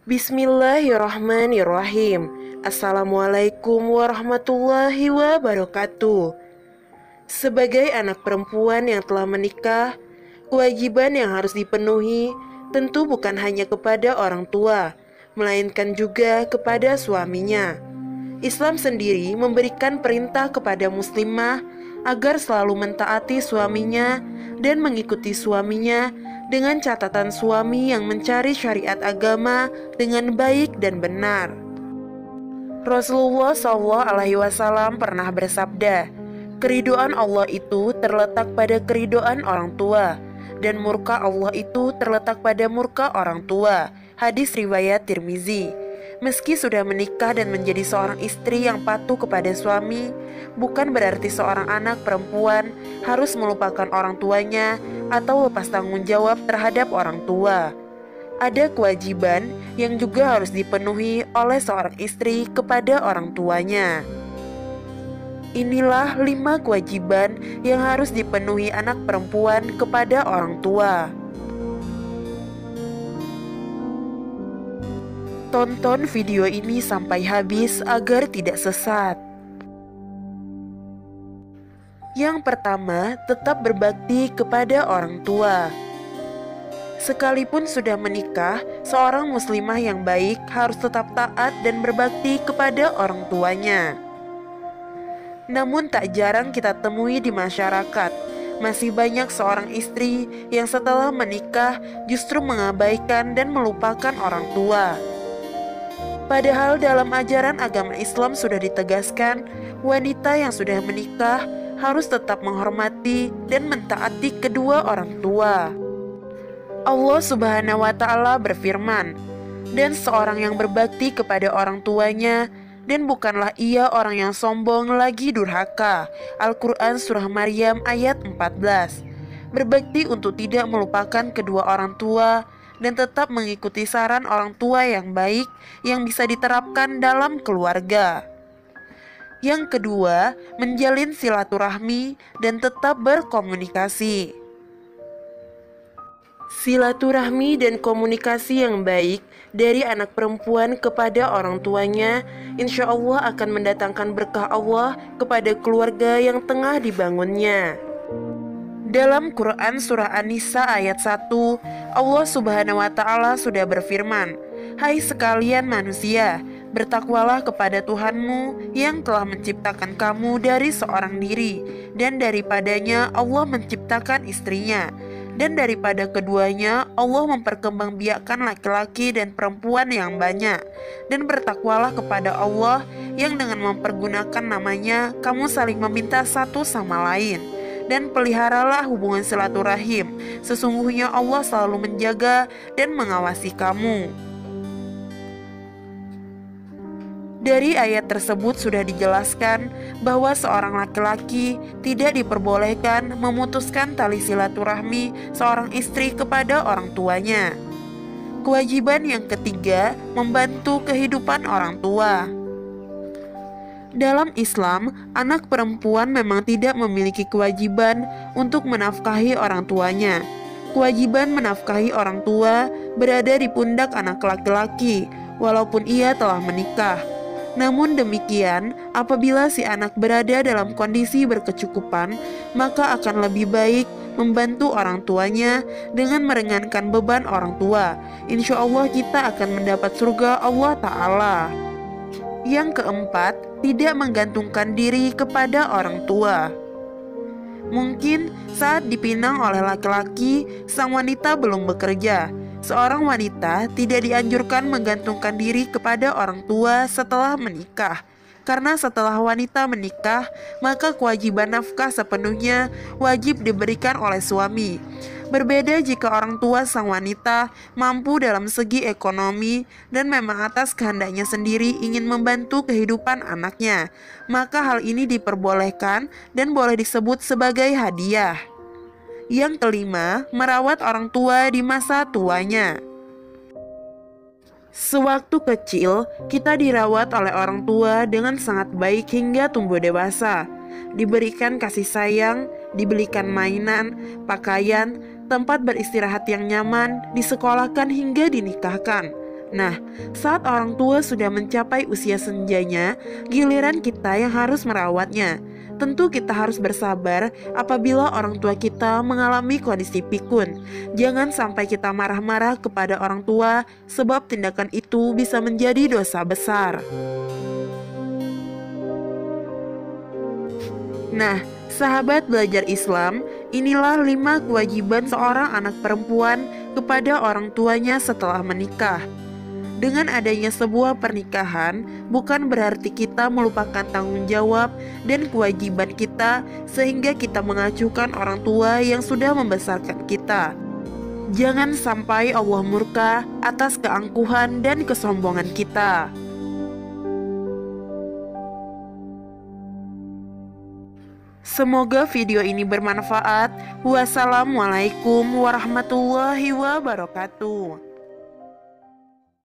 Bismillahirrahmanirrahim. Assalamualaikum warahmatullahi wabarakatuh. Sebagai anak perempuan yang telah menikah, kewajiban yang harus dipenuhi tentu bukan hanya kepada orang tua, melainkan juga kepada suaminya. Islam sendiri memberikan perintah kepada muslimah agar selalu mentaati suaminya dan mengikuti suaminya, dengan catatan suami yang mencari syariat agama dengan baik dan benar. Rasulullah SAW pernah bersabda, "Keridhaan Allah itu terletak pada keridhaan orang tua, dan murka Allah itu terletak pada murka orang tua." Hadis riwayat Tirmizi. Meski sudah menikah dan menjadi seorang istri yang patuh kepada suami, bukan berarti seorang anak perempuan harus melupakan orang tuanya atau lepas tanggung jawab terhadap orang tua. Ada kewajiban yang juga harus dipenuhi oleh seorang istri kepada orang tuanya. Inilah 5 kewajiban yang harus dipenuhi anak perempuan kepada orang tua. Tonton video ini sampai habis agar tidak sesat. Yang pertama, tetap berbakti kepada orang tua. Sekalipun sudah menikah, seorang muslimah yang baik harus tetap taat dan berbakti kepada orang tuanya. Namun tak jarang kita temui di masyarakat, masih banyak seorang istri yang setelah menikah justru mengabaikan dan melupakan orang tua. Padahal dalam ajaran agama Islam sudah ditegaskan, wanita yang sudah menikah harus tetap menghormati dan mentaati kedua orang tua. Allah Subhanahu wa Ta'ala berfirman, "Dan seorang yang berbakti kepada orang tuanya, dan bukanlah ia orang yang sombong lagi durhaka." Al-Quran Surah Maryam ayat 14. Berbakti untuk tidak melupakan kedua orang tua dan tetap mengikuti saran orang tua yang baik yang bisa diterapkan dalam keluarga. Yang kedua, menjalin silaturahmi dan tetap berkomunikasi. Silaturahmi dan komunikasi yang baik dari anak perempuan kepada orang tuanya insya Allah akan mendatangkan berkah Allah kepada keluarga yang tengah dibangunnya. Dalam Quran Surah An-Nisa ayat 1, Allah Subhanahu wa Ta'ala sudah berfirman, "Hai sekalian manusia, bertakwalah kepada Tuhanmu yang telah menciptakan kamu dari seorang diri, dan daripadanya Allah menciptakan istrinya, dan daripada keduanya Allah memperkembangbiakkan laki-laki dan perempuan yang banyak, dan bertakwalah kepada Allah yang dengan mempergunakan namanya kamu saling meminta satu sama lain. Dan peliharalah hubungan silaturahim, sesungguhnya Allah selalu menjaga dan mengawasi kamu." Dari ayat tersebut sudah dijelaskan bahwa seorang laki-laki tidak diperbolehkan memutuskan tali silaturahmi seorang istri kepada orang tuanya. Kewajiban yang ketiga, membantu kehidupan orang tua. Dalam Islam, anak perempuan memang tidak memiliki kewajiban untuk menafkahi orang tuanya. Kewajiban menafkahi orang tua berada di pundak anak laki-laki, walaupun ia telah menikah. Namun demikian, apabila si anak berada dalam kondisi berkecukupan, maka akan lebih baik membantu orang tuanya dengan meringankan beban orang tua. Insya Allah kita akan mendapat surga Allah Ta'ala. Yang keempat, tidak menggantungkan diri kepada orang tua. Mungkin saat dipinang oleh laki-laki, sang wanita belum bekerja. Seorang wanita tidak dianjurkan menggantungkan diri kepada orang tua setelah menikah. Karena setelah wanita menikah, maka kewajiban nafkah sepenuhnya wajib diberikan oleh suami. Berbeda jika orang tua sang wanita mampu dalam segi ekonomi dan memang atas kehendaknya sendiri ingin membantu kehidupan anaknya, maka hal ini diperbolehkan dan boleh disebut sebagai hadiah. Yang kelima, merawat orang tua di masa tuanya. Sewaktu kecil, kita dirawat oleh orang tua dengan sangat baik hingga tumbuh dewasa. Diberikan kasih sayang, dibelikan mainan, pakaian, tempat beristirahat yang nyaman, disekolahkan hingga dinikahkan. Nah, saat orang tua sudah mencapai usia senjanya, giliran kita yang harus merawatnya. Tentu kita harus bersabar apabila orang tua kita mengalami kondisi pikun. Jangan sampai kita marah-marah kepada orang tua, sebab tindakan itu bisa menjadi dosa besar. Nah, sahabat belajar Islam, inilah 5 kewajiban seorang anak perempuan kepada orang tuanya setelah menikah. Dengan adanya sebuah pernikahan, bukan berarti kita melupakan tanggung jawab dan kewajiban kita sehingga kita mengacuhkan orang tua yang sudah membesarkan kita. Jangan sampai Allah murka atas keangkuhan dan kesombongan kita. Semoga video ini bermanfaat. Wassalamualaikum warahmatullahi wabarakatuh.